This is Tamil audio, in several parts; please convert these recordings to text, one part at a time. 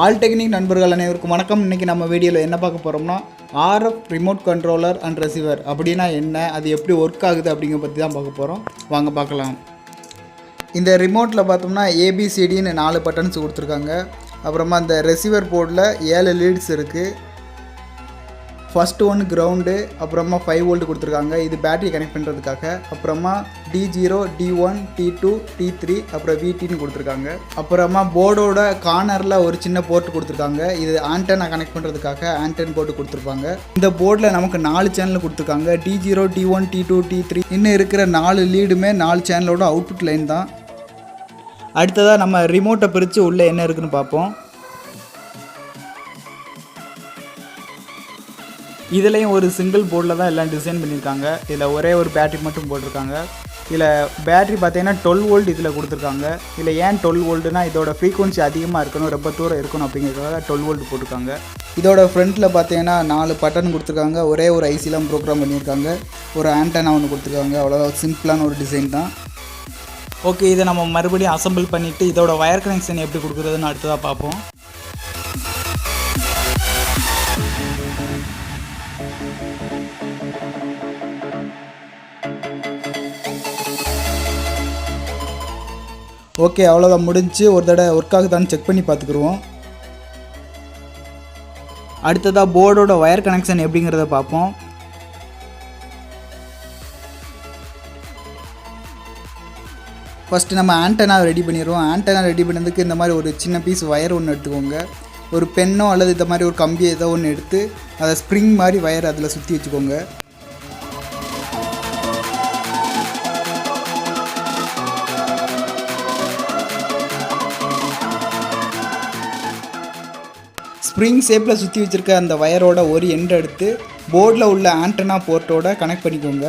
ஆல் டெக்னிக் நண்பர்கள் அனைவருக்கும் வணக்கம். இன்றைக்கி நம்ம வீடியோவில் என்ன பார்க்க போகிறோம்னா RF remote controller and receiver அப்படின்னா என்ன, அது எப்படி ஒர்க் ஆகுது அப்படிங்கிற பற்றி தான் பார்க்க போகிறோம். வாங்க பார்க்கலாம். இந்த ரிமோட்டில் பார்த்தோம்னா ஏபிசிடின்னு 4 பட்டன்ஸ் கொடுத்துருக்காங்க. அப்புறமா இந்த ரிசீவர் போர்டில் 7 லீட்ஸ் இருக்குது. ஃபஸ்ட்டு ஒன்று கிரவுண்டு, அப்புறமா 5 வோல்ட் கொடுத்துருக்காங்க. இது பேட்டரி கனெக்ட் பண்ணுறதுக்காக. அப்புறமா D0, D1, T2, T3 அப்புறம் VTன்னு கொடுத்துருக்காங்க. அப்புறமா போர்டோட கார்னரில் ஒரு சின்ன போர்ட் கொடுத்துருக்காங்க. இது ஆண்டனா கனெக்ட் பண்ணுறதுக்காக ஆண்டென் போர்ட்டு கொடுத்துருப்பாங்க. இந்த போர்டில் நமக்கு 4 சேனல் கொடுத்துருக்காங்க. D0, D1, T2, T3 இன்னும் இருக்கிற 4 லீடுமே 4 சேனலோட அவுட்புட் லைன் தான். அடுத்ததாக நம்ம ரிமோட்டை பிரித்து உள்ளே என்ன இருக்குதுன்னு பார்ப்போம். இதுலேயும் ஒரு சிங்கிள் போர்டில் தான் எல்லாம் டிசைன் பண்ணியிருக்காங்க. இதில் ஒரே ஒரு பேட்டரி மட்டும் போட்டிருக்காங்க. இதில் பேட்டரி பார்த்தீங்கன்னா 12 வோல்ட் இதில் கொடுத்துருக்காங்க. இதில் ஏன் 12 வோல்ட்டுனா இதோட ஃப்ரீக்வன்சி அதிகமாக இருக்கணும், ரொம்ப தூரம் இருக்கணும் அப்படிங்கிறதுக்காக 12 வோல்ட் போட்டிருக்காங்க. இதோட ஃப்ரண்ட்டில் பார்த்தீங்கன்னா 4 பட்டன் கொடுத்துருக்காங்க. ஒரே ஒரு ஐசிலாம் ப்ரோக்ராம் பண்ணியிருக்காங்க. ஒரு ஆண்டனா ஒன்று கொடுத்துருக்காங்க. அவ்வளோதான், சிம்பிளான ஒரு டிசைன் தான். ஓகே, இதை நம்ம மறுபடியும் அசம்பிள் பண்ணிவிட்டு இதோட வயர் கனெக்ஷன் எப்படி கொடுக்குறதுன்னு அடுத்ததாக பார்ப்போம். ஓகே, அவ்வளோதான் முடிஞ்சு. ஒரு தடவை ஒர்க் ஆகுதான்னு செக் பண்ணி பார்த்துக்குருவோம். அடுத்ததாக போர்டோட வயர் கனெக்ஷன் எப்படிங்கிறத பார்ப்போம். ஃபஸ்ட்டு நம்ம ஆண்டனா ரெடி பண்ணிடுவோம். ஆண்டனா ரெடி பண்ணதுக்கு இந்த மாதிரி ஒரு சின்ன பீஸ் வயர் ஒன்று எடுத்துக்கோங்க. ஒரு பென்னோ அல்லது இந்த மாதிரி ஒரு கம்பி ஏதோ ஒன்று எடுத்து அதை ஸ்ப்ரிங் மாதிரி வயர் அதில் சுற்றி வச்சுக்கோங்க. ஸ்ப்ரிங் ஷேப்பில் சுற்றி வச்சுருக்க அந்த வயரோட ஒரு எண்டை எடுத்து போர்டில் உள்ள ஆண்டனா போர்ட்டோட கனெக்ட் பண்ணிக்கோங்க.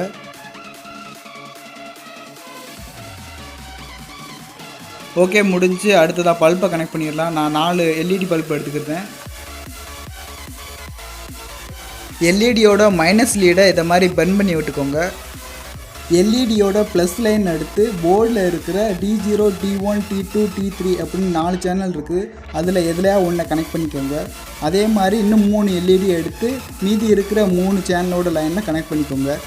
ஓகே, முடிஞ்சு. அடுத்ததாக பல்பை கனெக்ட் பண்ணிடலாம். நான் 4 எல்இடி பல்ப் எடுத்துக்கிறேன். எல்இடியோட மைனஸ் லீடை இதை மாதிரி பெண்ட் பண்ணி விட்டுக்கோங்க. எல்இடியோட ப்ளஸ் லைன் எடுத்து போர்டில் இருக்கிற D0, D1, T2, T3 அப்படின்னு 4 சேனல் இருக்குது. அதில் எதுலையா ஒன்றை கனெக்ட் பண்ணிக்கோங்க. அதே மாதிரி இன்னும் 3 எல்இடி எடுத்து மீதி இருக்கிற 3 சேனலோட லைனில் கனெக்ட் பண்ணிக்கோங்க.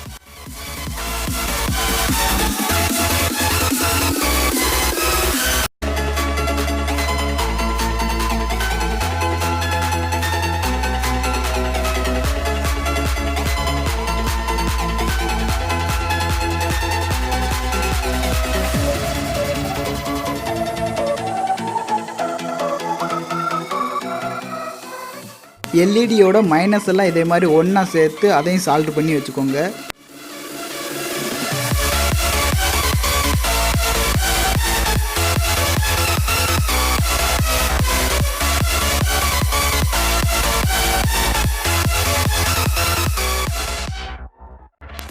எல்இடியோட மைனஸ் எல்லாம் இதே மாதிரி ஒன்றா சேர்த்து அதையும் சால்ட் பண்ணி வச்சுக்கோங்க.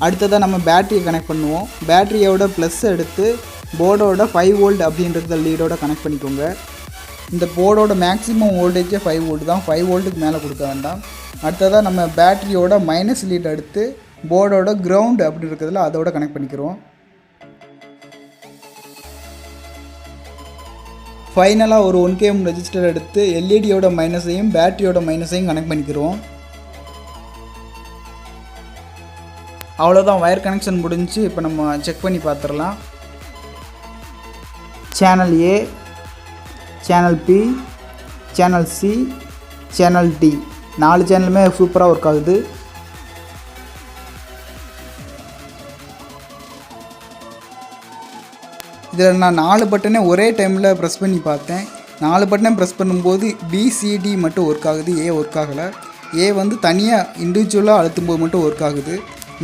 அடுத்ததாக நம்ம பேட்டரியை கனெக்ட் பண்ணுவோம். பேட்டரியோட ப்ளஸ் எடுத்து போர்டோட 5 வோல்ட் அப்படின்றத லீடோட கனெக்ட் பண்ணிக்கோங்க. இந்த போர்டோட மேக்ஸிமம் வோல்டேஜே 5 வோல்ட் தான். 5 வோல்ட்டுக்கு மேலே கொடுக்க வேண்டாம். அடுத்ததாக நம்ம பேட்டரியோட மைனஸ் லீட் எடுத்து போர்டோட கிரவுண்ட் அப்படி இருக்கிறதுல அதோட கனெக்ட் பண்ணிக்கிறோம். ஃபைனலாக ஒரு 1 kΩ ரெஜிஸ்டர் எடுத்து எல்இடியோட மைனஸையும் பேட்டரியோட மைனஸையும் கனெக்ட் பண்ணிக்கிறோம். அவ்வளோதான், வயர் கனெக்ஷன் முடிஞ்சு. இப்போ நம்ம செக் பண்ணி பார்த்துடலாம். Channel A, channel B, channel C, channel D 4 சேனலுமே சூப்பராக ஒர்க் ஆகுது. இதில் நான் 4 பட்டனே ஒரே டைமில் ப்ரெஸ் பண்ணி பார்த்தேன். 4 பட்டனை ப்ரெஸ் பண்ணும்போது பிசிடி மட்டும் ஒர்க் ஆகுது, ஏ ஒர்க் ஆகலை. ஏ வந்து தனியாக இண்டிவிஜுவலாக அழுத்தும் போது மட்டும் ஒர்க் ஆகுது.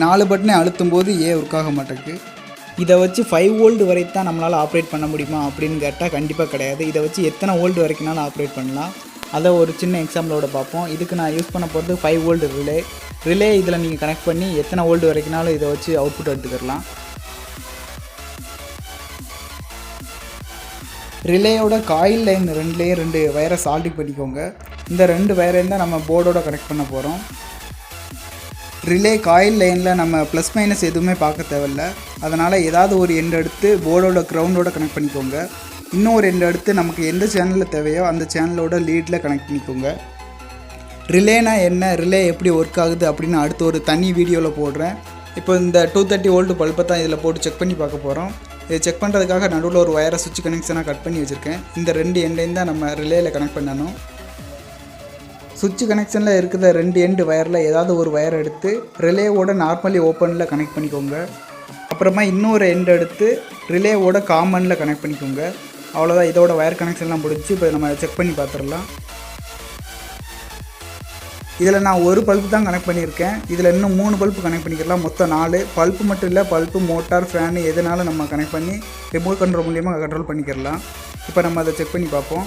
4 பட்டனை அழுத்தும் போது ஏ ஒர்க் ஆக மாட்டேங்குது. இதை வச்சு 5 வோல்ட் வரைக்கும் தான் நம்மளால் ஆப்ரேட் பண்ண முடியுமா அப்படின்னு கேட்டால் கண்டிப்பாக கிடையாது. இதை வச்சு எத்தனை வோல்ட் வரைக்கும்னாலும் ஆப்ரேட் பண்ணலாம். அதை ஒரு சின்ன எக்ஸாம்பிளோட பார்ப்போம். இதுக்கு நான் யூஸ் பண்ண போகிறது 5 வோல்ட் ரிலே. இதில் நீங்கள் கனெக்ட் பண்ணி எத்தனை வோல்ட் வரைக்கும்னாலும் இதை வச்சு அவுட்புட் எடுத்துக்கலாம். ரிலேயோட காயில் லைன் 2 வயரை சால்டிங் பண்ணிக்கோங்க. இந்த 2 வயரையும் தான் நம்ம போர்டோட கனெக்ட் பண்ண போகிறோம். ரிலே காயில் லைனில் நம்ம ப்ளஸ் மைனஸ் எதுவுமே பார்க்க தேவையில்ல. அதனால் ஏதாவது ஒரு எண்ட் எடுத்து போர்டோட கிரவுண்டோட கனெக்ட் பண்ணிக்கோங்க. இன்னும் 2 எடுத்து நமக்கு எந்த சேனலில் தேவையோ அந்த சேனலோட லீடில் கனெக்ட் பண்ணிக்கோங்க. ரிலேனா என்ன, ரிலே எப்படி ஒர்க் ஆகுது அப்படின்னு அடுத்து ஒரு தனி வீடியோவில் போடுறேன். இப்போ இந்த 230 வோல்ட் பல்பை தான் இதில் போட்டு செக் பண்ணி பார்க்க போகிறோம். இதை செக் பண்ணுறதுக்காக நடுவில் ஒரு வயரை சுவிட்ச் கனெக்ஷனாக கட் பண்ணி வச்சுருக்கேன். இந்த 2 எண்டையும் தான் நம்ம ரிலேயில் கனெக்ட் பண்ணணும். சுவிட்ச் கனெக்ஷனில் இருக்கிற 2 எண்டு வயரில் ஏதாவது ஒரு வயர் எடுத்து ரிலேவோட நார்மலி ஓப்பனில் கனெக்ட் பண்ணிக்கோங்க. அப்புறமா இன்னொரு எண்டு எடுத்து ரிலேவோட காமனில் கனெக்ட் பண்ணிக்கோங்க. அவ்வளோதான், இதோட வயர் கனெக்ஷன்லாம் முடிச்சு. இப்போ நம்ம செக் பண்ணி பார்த்துடலாம். இதில் நான் ஒரு பல்பு தான் கனெக்ட் பண்ணியிருக்கேன். இதில் இன்னும் 3 பல்பு கனெக்ட் பண்ணிக்கலாம். மொத்தம் 4 பல்பு மட்டும் இல்லை, பல்பு, மோட்டார், ஃபேனு எதுனாலும் நம்ம கனெக்ட் பண்ணி ரிமோட் கண்ட்ரோல் மூலியமாக கண்ட்ரோல் பண்ணிக்கிறலாம். இப்போ நம்ம அதை செக் பண்ணி பார்ப்போம்.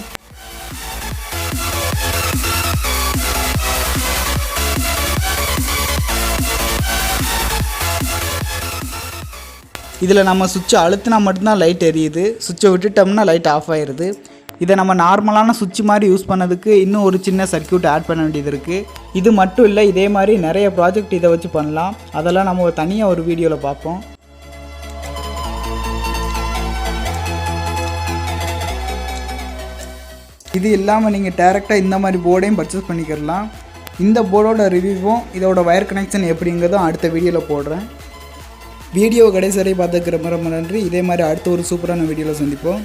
இதில் நம்ம சுவிட்சை அழுத்தினா மட்டும்தான் லைட் எரியுது. சுவிட்சை விட்டுட்டோம்னா லைட் ஆஃப் ஆயிடுது. இதை நம்ம நார்மலான சுவிட்ச் மாதிரி யூஸ் பண்ணதுக்கு இன்னும் ஒரு சின்ன சர்க்யூட் ஆட் பண்ண வேண்டியது இருக்குது. இது மட்டும் இல்லை, இதே மாதிரி நிறைய ப்ராஜெக்ட் இதை வச்சு பண்ணலாம். அதெல்லாம் நம்ம தனியாக ஒரு வீடியோவில் பார்ப்போம். இது இல்லாமல் நீங்கள் டேரெக்டாக இந்த மாதிரி போர்டையும் பர்ச்சேஸ் பண்ணிக்கிறலாம். இந்த போர்டோட ரிவ்யூவும் இதோட வயர் கனெக்ஷன் எப்படிங்கிறதும் அடுத்த வீடியோவில் போடுறேன். வீடியோ கடைசி வரை பார்த்துக்கிற ரொம்ப நன்றி. இதே மாதிரி அடுத்த ஒரு சூப்பரான வீடியோவில் சந்திப்போம்.